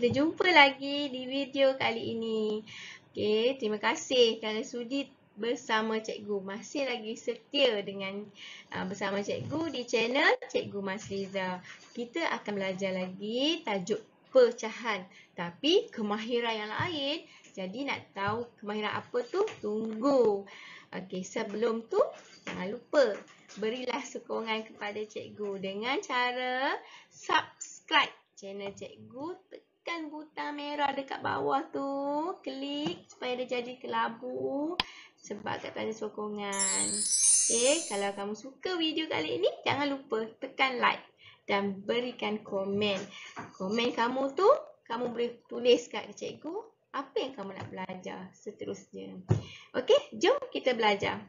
kita jumpa lagi di video kali ini. Okey, terima kasih kerana sudi bersama cikgu. Masih lagi setia dengan bersama cikgu di channel Cikgu Masliza. Kita akan belajar lagi tajuk pecahan, tapi kemahiran yang lain. Jadi nak tahu kemahiran apa tu? Tunggu. Okey, sebelum tu jangan lupa berilah sokongan kepada cikgu dengan cara subscribe channel cikgu, tekan butang merah dekat bawah tu, klik supaya dia jadi kelabu sebab kat tanda sokongan. Okey, kalau kamu suka video kali ini, jangan lupa tekan like dan berikan komen. Komen kamu tu, kamu boleh tulis kat cikgu apa yang kamu nak belajar seterusnya. Okey, jom kita belajar.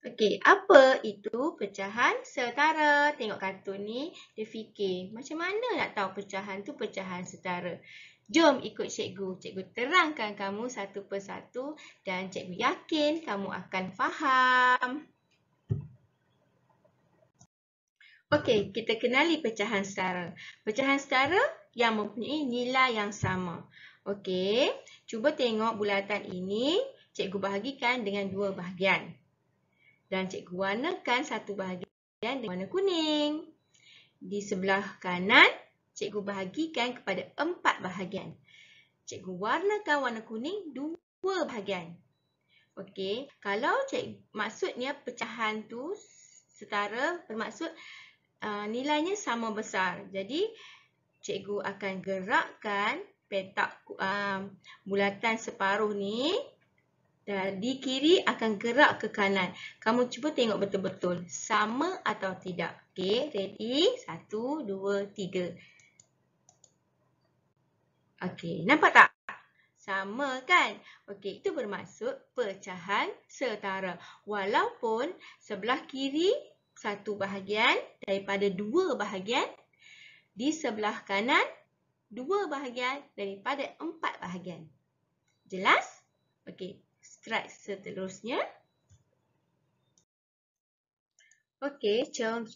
Okey, apa itu pecahan setara? Tengok kartun ni, dia fikir macam mana nak tahu pecahan tu pecahan setara. Jom ikut cikgu. Cikgu terangkan kamu satu persatu dan cikgu yakin kamu akan faham. Okey, kita kenali pecahan setara. Pecahan setara yang mempunyai nilai yang sama. Okey, cuba tengok bulatan ini, cikgu bahagikan dengan dua bahagian. Dan cikgu warnakan satu bahagian dengan warna kuning. Di sebelah kanan, cikgu bahagikan kepada 4 bahagian. Cikgu warnakan warna kuning 2 bahagian. Okey, kalau maksudnya pecahan tu setara, bermaksud nilainya sama besar. Jadi, cikgu akan gerakkan petak bulatan separuh ni. Dan di kiri akan gerak ke kanan. Kamu cuba tengok betul-betul. Sama atau tidak. Okey, ready? 1, 2, 3. Okey, nampak tak? Sama kan? Okey, itu bermaksud pecahan setara. Walaupun sebelah kiri satu bahagian daripada 2 bahagian. Di sebelah kanan 2 bahagian daripada 4 bahagian. Jelas? Okey. Slide seterusnya. Okey,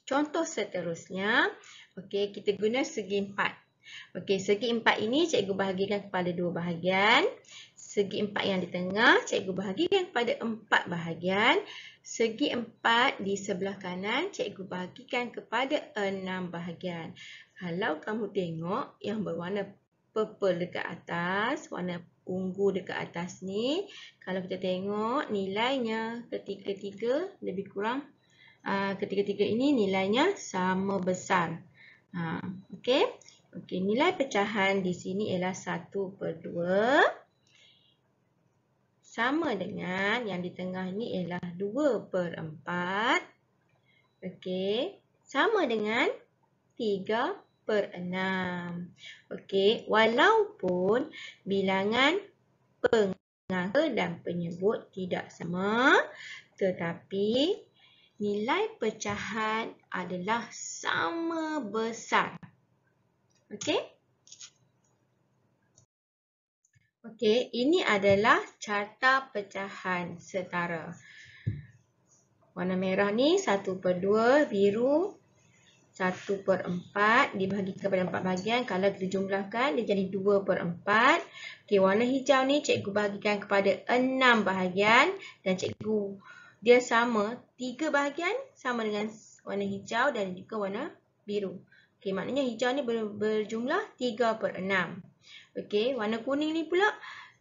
contoh seterusnya. Okey, kita guna segi 4. Okey, segi 4 ini cikgu bahagikan kepada 2 bahagian. Segi 4 yang di tengah, cikgu bahagikan kepada 4 bahagian. Segi 4 di sebelah kanan, cikgu bahagikan kepada 6 bahagian. Kalau kamu tengok yang berwarna purple dekat atas, warna ungu dekat atas ni, kalau kita tengok nilainya ketiga-tiga lebih kurang ketiga-tiga ini nilainya sama besar. Okey. Okey, nilai pecahan di sini ialah 1/2 sama dengan yang di tengah ni ialah 2/4. Okey, sama dengan 3/6. Okey, walaupun bilangan pengangka dan penyebut tidak sama, tetapi nilai pecahan adalah sama besar. Okey? Okey, ini adalah carta pecahan setara. Warna merah ni 1/2, biru 1/4 dibahagi kepada 4 bahagian. Kalau kita jumlahkan, dia jadi 2/4. Okey, warna hijau ni cikgu bahagikan kepada 6 bahagian. Dan cikgu, dia sama 3 bahagian sama dengan warna hijau dan juga warna biru. Okey, maknanya hijau ni berjumlah 3/6. Okey, warna kuning ni pula,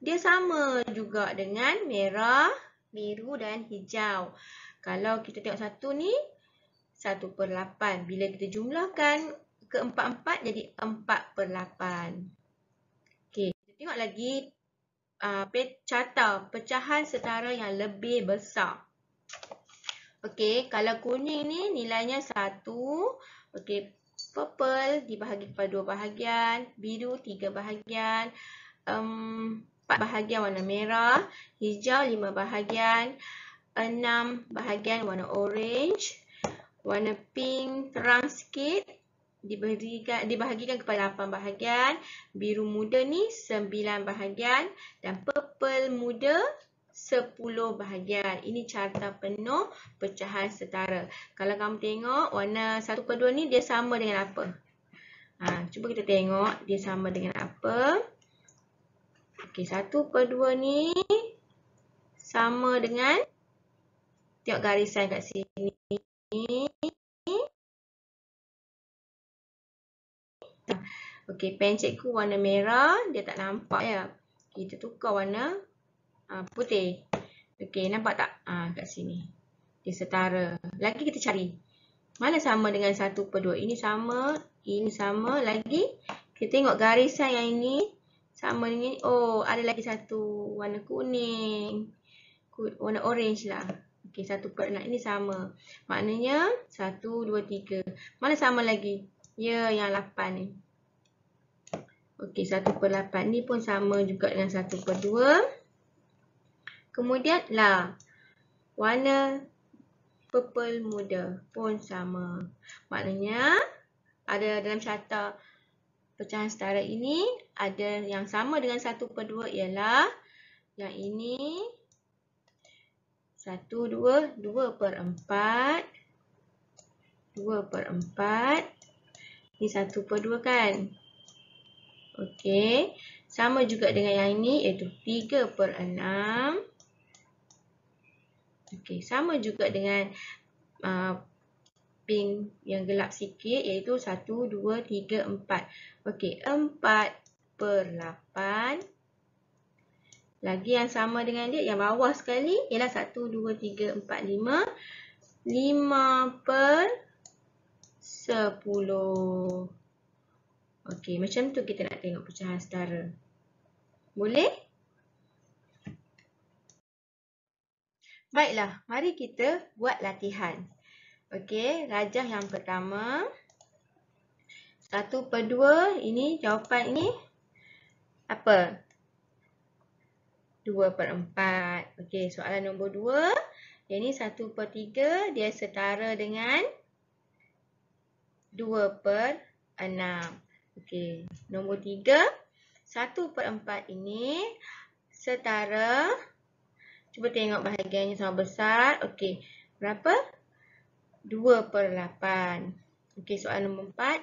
dia sama juga dengan merah, biru dan hijau. Kalau kita tengok satu ni, 1/8. Bila kita jumlahkan ke 4/4 jadi 4/8. Okey, kita tengok lagi carta pecahan setara yang lebih besar. Okey, kalau kuning ni nilainya 1. Okey, purple dibahagi kepada 2 bahagian, biru 3 bahagian, 4 bahagian warna merah, hijau 5 bahagian, 6 bahagian warna orange. Warna pink terang sikit dibahagikan kepada 8 bahagian. Biru muda ni 9 bahagian. Dan purple muda 10 bahagian. Ini carta penuh pecahan setara. Kalau kamu tengok warna 1/2 ni dia sama dengan apa? Cuba kita tengok dia sama dengan apa. Okey, 1/2 ni sama dengan, tengok garisan kat sini. Okey, pen cikgu warna merah, dia tak nampak ya. Kita tukar warna putih. Okey, nampak tak? Kat sini. Dia setara. Lagi kita cari. Mana sama dengan 1/2? Ini sama, lagi. Kita tengok garisan yang ini sama dengan ini. Oh, ada lagi satu warna kuning. Warna orange lah. Okey, 1/6 ini sama. Maknanya 1, 2, 3. Mana sama lagi? Ya, yang 8 ni. Okey, 1/8 ni pun sama juga dengan 1/2. Kemudian lah, warna purple muda pun sama. Maknanya ada dalam carta pecahan setara ini ada yang sama dengan 1/2 ialah yang ini 1, 2, 2/4. 2/4. Ini 1/2 kan? Okey. Sama juga dengan yang ini iaitu 3/6. Okey, sama juga dengan pink yang gelap sikit iaitu 1, 2, 3, 4. Okey, 4/8. Lagi yang sama dengan dia yang bawah sekali ialah 1, 2, 3, 4, 5. 5/10. Okey, macam tu kita nak tengok pecahan setara. Boleh? Baiklah, mari kita buat latihan. Okey, rajah yang pertama. 1/2, ini jawapan ini apa? 2/4. Okey, soalan nombor 2. Yang ini 1/3, dia setara dengan 2/6. Okey, nombor 3. 1/4 ini setara, cuba tengok bahagiannya sama besar. Okey, berapa? 2/8. Okey, soalan nombor 4.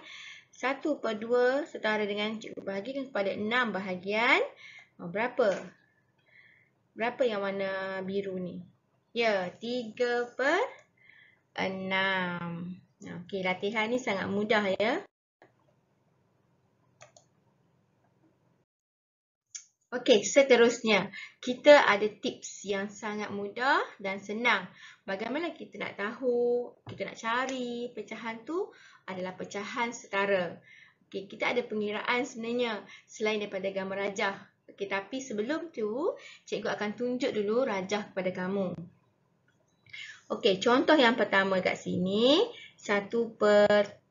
1/2 setara dengan cikgu bahagikan kepada 6 bahagian. Berapa? Berapa yang warna biru ni? Ya, 3/6. Okey, latihan ni sangat mudah ya. Okey, seterusnya kita ada tips yang sangat mudah dan senang. Bagaimana kita nak tahu, kita nak cari pecahan tu adalah pecahan setara. Okey, kita ada pengiraan sebenarnya selain daripada gambar rajah. Okey, tapi sebelum tu cikgu akan tunjuk dulu rajah kepada kamu. Okey, contoh yang pertama kat sini 1/3.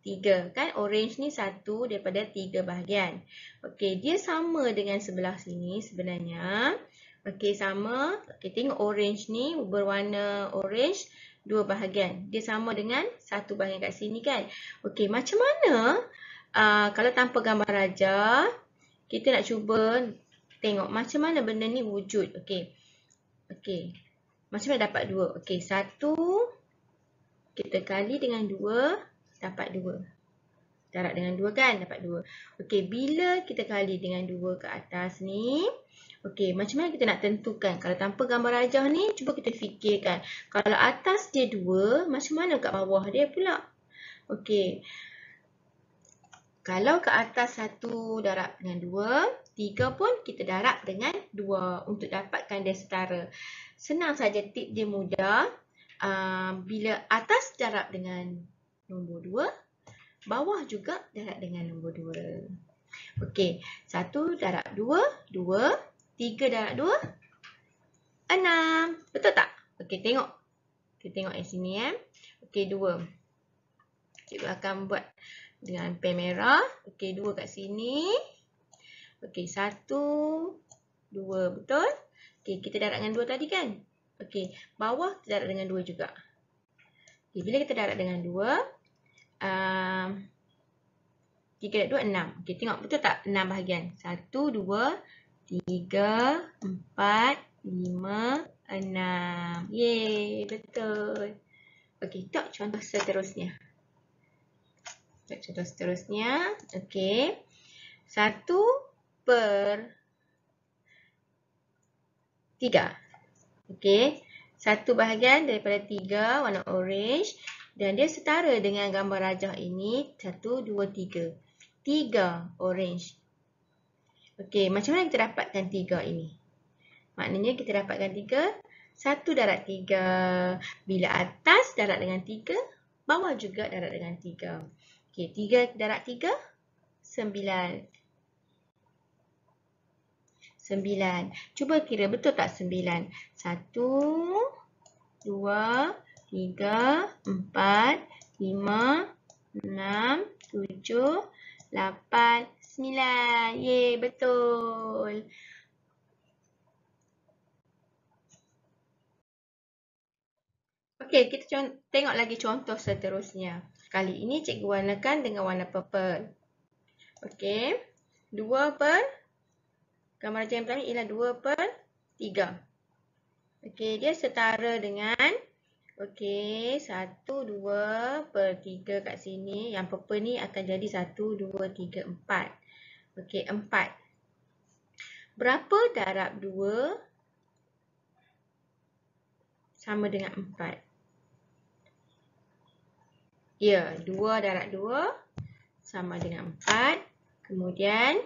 Kan orange ni 1 daripada 3 bahagian. Okey, dia sama dengan sebelah sini sebenarnya. Okey, sama. Okey, tengok orange ni berwarna orange 2 bahagian. Dia sama dengan 1 bahagian kat sini kan. Okey, macam mana kalau tanpa gambar rajah, kita nak cuba tengok macam mana benda ni wujud. Okey. Okey. Macam mana dapat 2? Okey, 1 kita kali dengan 2 dapat 2. Darab dengan 2 kan, dapat 2. Okey, bila kita kali dengan 2 ke atas ni, okey, macam mana kita nak tentukan? Kalau tanpa gambar rajah ni, cuba kita fikirkan. Kalau atas dia 2, macam mana kat bawah dia pula? Okey. Kalau ke atas 1 darab dengan 2, 3 pun kita darab dengan 2 untuk dapatkan dia setara. Senang saja, tip dia mudah. Bila atas darab dengan nombor 2, bawah juga darab dengan nombor 2. Okey, 1 darab 2, 2. 3 darab 2, 6. Betul tak? Okey, tengok. Kita tengok yang sini Okey, 2. Cikgu akan buat dengan pen merah. Okey, 2 kat sini. Okey, 1, 2. Betul? Okey, kita darab dengan 2 tadi kan? Okey, bawah kita darab dengan 2 juga. Okey, bila kita darab dengan 2, 3 darab 2, 6. Okey, tengok betul tak 6 bahagian? 1, 2, 3, 4, 5, 6. Yeay, betul. Okey, tengok contoh seterusnya. Contoh seterusnya. Okey. 1/3. Okey. 1 bahagian daripada 3 warna orange. Dan dia setara dengan gambar rajah ini. 1, 2, 3. 3 orange. Okey, macam mana kita dapatkan 3 ini? Maknanya kita dapatkan 3. 1 darab 3. Bila atas darab dengan 3, bawah juga darab dengan 3. Okey, 3 darab 3, 9. 9. Cuba kira betul tak 9? 1, 2, 3, 4, 5, 6, 7, 8, 9. Yeay, betul. Okey, kita tengok lagi contoh seterusnya. Kali ini cikgu warnakan dengan warna purple. Okey. Gambar rajah yang pertama ialah 2/3. Okey, dia setara dengan 1, 2/3 kat sini. Yang purple ni akan jadi 1, 2, 3, 4. Okey, 4. Berapa darab 2 sama dengan 4? Ya, 2 darab 2 sama dengan 4. Kemudian,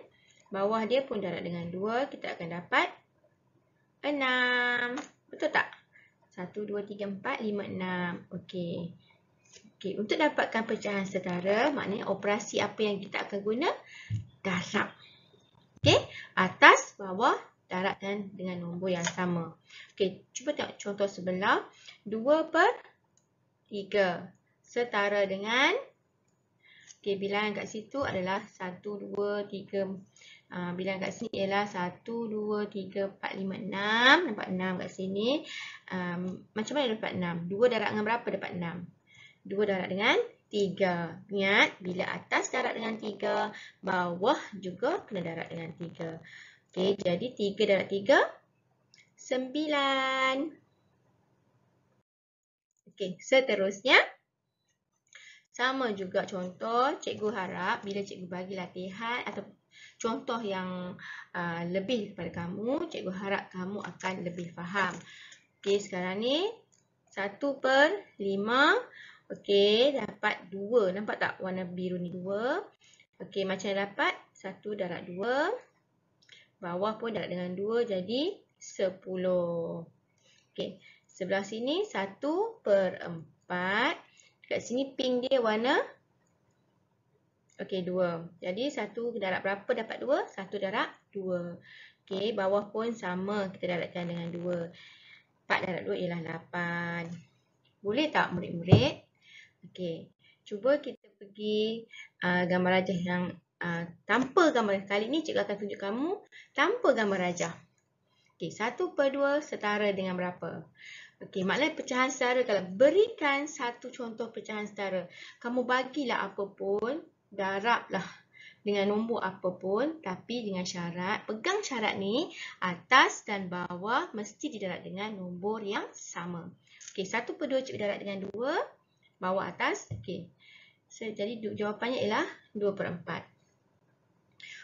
bawah dia pun darab dengan 2. Kita akan dapat 6. Betul tak? 1, 2, 3, 4, 5, 6. Okey. Okey, untuk dapatkan pecahan setara, maknanya operasi apa yang kita akan guna? Darab. Okey, atas, bawah, darabkan dengan nombor yang sama. Okey, cuba tengok contoh sebelah. 2/3 setara dengan, okey, bilangan kat situ adalah 1, 2, 3. Bilangan kat sini ialah 1, 2, 3, 4, 5, 6. Nampak 6 kat sini. Macam mana dapat 6? 2 darab dengan berapa dapat 6? 2 darab dengan 3. Ingat, bila atas darab dengan 3, bawah juga kena darab dengan 3. Okey, jadi 3 darab 3, 9. Okey, seterusnya. Sama juga contoh, cikgu harap bila cikgu bagi latihan atau contoh yang lebih kepada kamu, cikgu harap kamu akan lebih faham. Okey, sekarang ni 1/5. Okey, dapat 2. Nampak tak warna biru ni 2? Okey, macam dapat 1 darab 2. Bawah pun darab dengan 2, jadi 10. Okey, sebelah sini 1/4. Kat sini pink dia warna, okey, 2. Jadi 1 darab berapa dapat 2? 1 darab 2. Okey, bawah pun sama, kita darabkan dengan 2. 4 darab 2 ialah 8. Boleh tak murid-murid? Okey, cuba kita pergi gambar rajah yang tanpa gambar. Kali ni cikgu akan tunjuk kamu tanpa gambar rajah. Okey, 1/2 setara dengan berapa? Okey, maknanya pecahan setara. Kalau berikan satu contoh pecahan setara, kamu bagilah apa pun, darablah dengan nombor apa pun, tapi dengan syarat, pegang syarat ni, atas dan bawah mesti didarab dengan nombor yang sama. Okey, 1/2 cikgu darab dengan 2, bawah atas. Okey, jadi jawapannya ialah 2/4.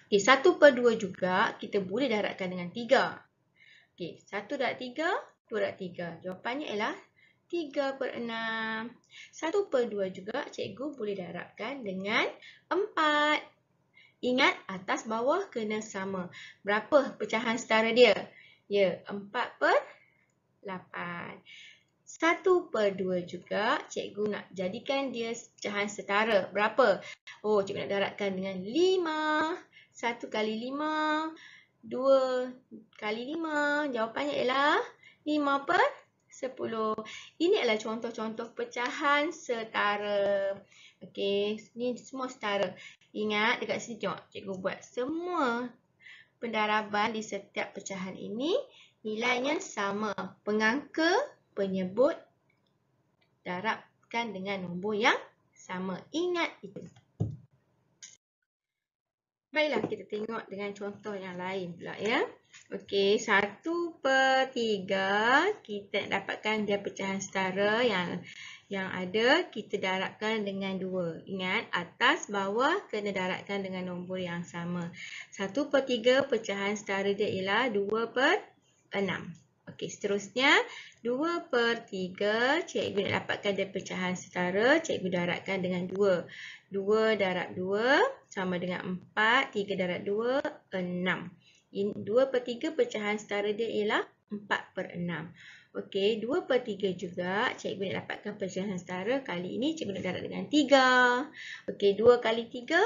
Okey, 1/2 juga kita boleh darabkan dengan 3. Okey, 1 darab 3, 2 darab 3. Jawapannya ialah 3/6. 1/2 juga cikgu boleh darabkan dengan 4. Ingat, atas bawah kena sama. Berapa pecahan setara dia? Ya, 4/8. 1/2 juga cikgu nak jadikan dia pecahan setara. Berapa? Oh, cikgu nak darabkan dengan 5. 1 kali 5. 2 kali 5. Jawapannya ialah 5/10. Ini adalah contoh-contoh pecahan setara. Okey, ni semua setara. Ingat, dekat sini tengok. Cikgu buat semua pendaraban di setiap pecahan ini. Nilainya sama. Pengangka, penyebut, darabkan dengan nombor yang sama. Ingat itu. Baiklah, kita tengok dengan contoh yang lain pula ya. Okey, 1/3 kita nak dapatkan dia pecahan setara yang ada kita darabkan dengan 2. Ingat, atas bawah kena darabkan dengan nombor yang sama. 1/3 pecahan setara dia ialah 2/6. Okey, seterusnya 2/3 cikgu nak dapatkan dia pecahan setara, cikgu darabkan dengan 2. 2 darab 2 sama dengan 4, 3 darab 2, 6. 2/3 pecahan setara dia ialah 4/6. Okey, 2/3 juga cikgu nak dapatkan pecahan setara. Kali ini cikgu nak darab dengan 3. Okey, 2 kali 3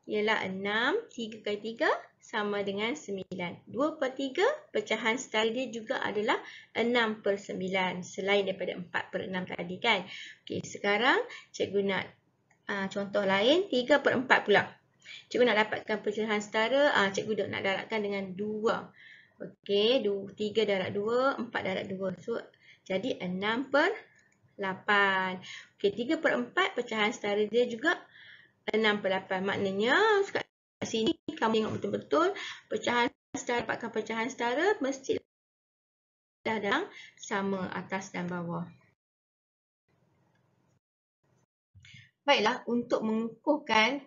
ialah 6. 3 kali 3 sama dengan 9. 2/3 pecahan setara dia juga adalah 6/9. Selain daripada 4/6 tadi kan. Okey, sekarang cikgu nak contoh lain 3/4 pula. Cikgu nak dapatkan pecahan setara, cikgu nak darabkan dengan 2. Okey, 3 darab 2, 4 darab 2. So, jadi 6/8. Okey, 3/4 pecahan setara dia juga 6/8. Maknanya, kat sini kamu tengok betul-betul pecahan setara, dapatkan pecahan setara mestilah dalam sama atas dan bawah. Baiklah, untuk mengukuhkan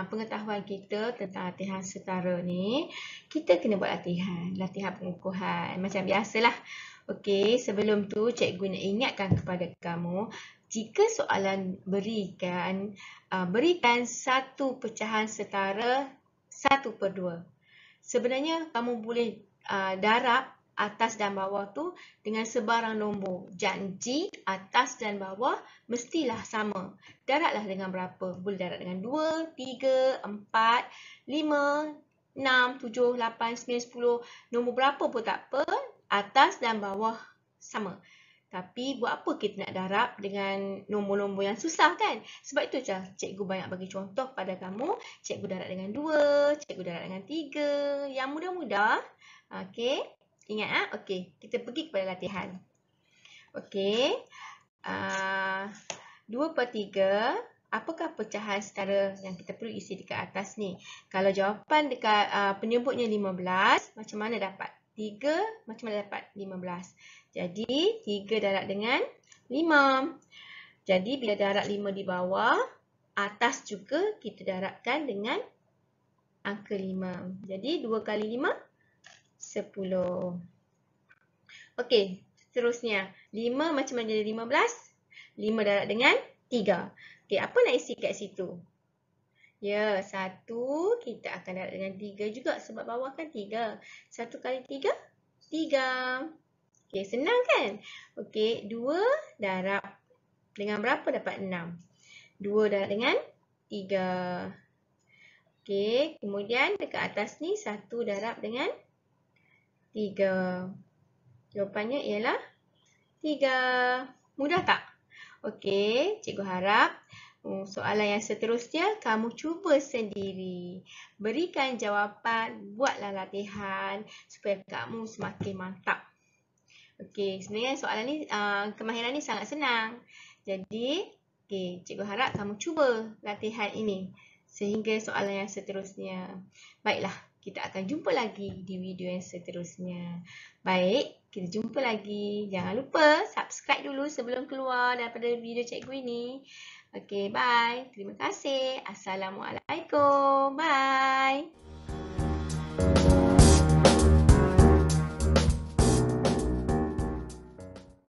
pengetahuan kita tentang latihan setara ni, kita kena buat latihan pengukuhan macam biasalah. Okey, sebelum tu cikgu nak ingatkan kepada kamu, jika soalan berikan satu pecahan setara 1/2. Sebenarnya kamu boleh darab atas dan bawah tu dengan sebarang nombor. Janji atas dan bawah mestilah sama. Darablah dengan berapa? Boleh darab dengan 2, 3, 4, 5, 6, 7, 8, 9, 10. Nombor berapa pun tak apa. Atas dan bawah sama. Tapi buat apa kita nak darab dengan nombor-nombor yang susah kan? Sebab itu cikgu banyak bagi contoh pada kamu. Cikgu darab dengan 2, cikgu darab dengan 3. Yang mudah-mudah. Okey. Ingat okey, kita pergi kepada latihan. Okey. 2/3, apakah pecahan setara yang kita perlu isi dekat atas ni? Kalau jawapan dekat penyebutnya 15, macam mana dapat? 3, macam mana dapat 15? Jadi, 3 darab dengan 5. Jadi, bila darab 5 di bawah, atas juga kita darabkan dengan angka 5. Jadi, 2 kali 5, 10. Okey, seterusnya. 5 macam mana jadi 15? 5 darab dengan 3. Okey, apa nak isi kat situ? Ya, 1 kita akan darab dengan 3 juga sebab bawah kan 3. 1 kali 3, 3. Okey, senang kan? Okey, 2 darab dengan berapa dapat 6? 2 darab dengan 3. Okey, kemudian dekat atas ni 1 darab dengan 3. Jawapannya ialah 3. Mudah tak? Okey, cikgu harap soalan yang seterusnya kamu cuba sendiri. Berikan jawapan, buatlah latihan supaya kamu semakin mantap. Okey, sebenarnya soalan ni, kemahiran ni sangat senang. Jadi, cikgu harap kamu cuba latihan ini sehingga soalan yang seterusnya. Baiklah, kita akan jumpa lagi di video yang seterusnya. Baik, kita jumpa lagi. Jangan lupa subscribe dulu sebelum keluar daripada video cikgu ini. Okey, bye. Terima kasih. Assalamualaikum. Bye.